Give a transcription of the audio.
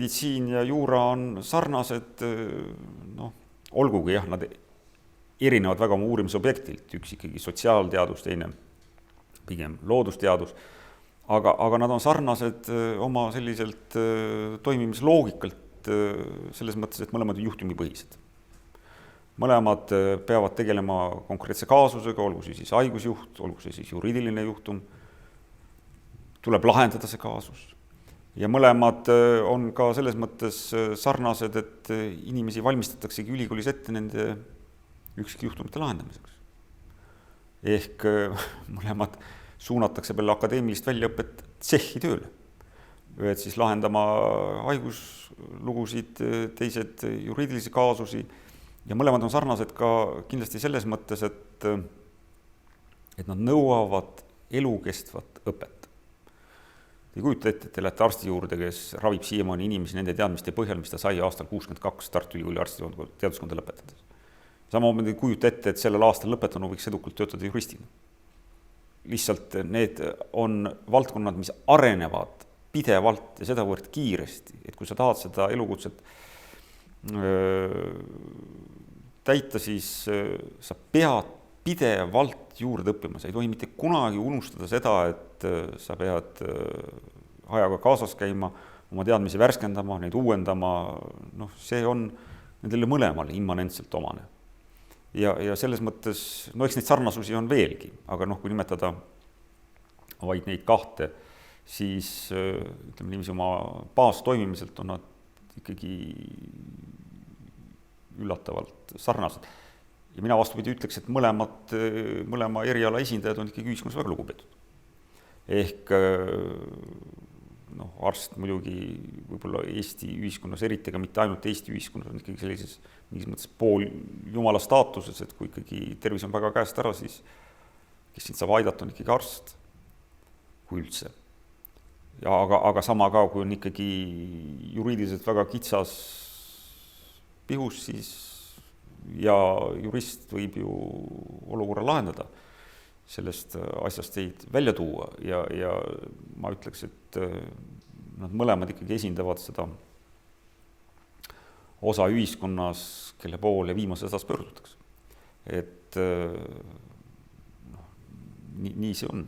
meditsiin ja juura on sarnased, olgugi jah, nad erinevad väga oma uurimisobjektilt, üks ikkagi sotsiaalteadus, teine pigem loodusteadus, aga nad on sarnased oma selliselt toimimisloogikalt selles mõttes, et mõlemad on juhtumipõhised. Mõlemad peavad tegelema konkreetse kaasusega, olgu siis haigusjuht, olgu see siis juriidiline juhtum, tuleb lahendada see kaasus. Ja mõlemad on ka selles mõttes sarnased, et inimesi valmistataksegi ülikoolis ette nende üksikjuhtumite lahendamiseks. Ehk mõlemad suunatakse peale akadeemilist väljaõpet tsehhi tööle. Ühed siis lahendama haiguslugusid, teised juriidilisi kaasusi ja mõlemad on sarnased ka kindlasti selles mõttes, et nad nõuavad elukestvat õpet. Ei kujuta ette, et te lähete arsti juurde, kes ravib siiamaani inimesi nende teadmiste põhjal, mis ta sai aastal 62 Tartu Ülikooli arstiteaduskonda lõpetades. Samamoodi ei kujuta ette, et sellel aastal lõpetanu võiks edukalt töötada juristina. Lihtsalt need on valdkonnad, mis arenevad pidevalt ja sedavõrd kiiresti, et kui sa tahad seda elukutset täita, siis sa pead pidevalt juurde õppima. Sa ei tohi mitte kunagi unustada seda, et sa pead ajaga kaasas käima, oma teadmisi värskendama, neid uuendama. See on nendele mõlemale immanentselt omane. Ja selles mõttes, eks neid sarnasusi on veelgi, aga kui nimetada vaid neid kahte, siis ütleme niiviisi oma baastoimimiselt on nad ikkagi üllatavalt sarnased. Ja mina vastupidi ütleks, et mõlema eriala esindajad on ikkagi ühiskonnas väga lugupeetud. Ehk arst muidugi võib-olla Eesti ühiskonnas, eriti ka mitte ainult Eesti ühiskonnas, on ikkagi sellises mingis mõttes pool jumala staatuses, et kui ikkagi tervis on väga käest ära, siis kes sind saab aidata, on ikkagi arst, kui üldse. Aga sama ka, kui on ikkagi juriidiliselt väga kitsas pihus, siis ja jurist võib ju olukorra lahendada, sellest asjast teid välja tuua ja ma ütleks, et nad mõlemad ikkagi esindavad seda osa ühiskonnas, kelle poole viimases asas pöördutakse. Et nii see on.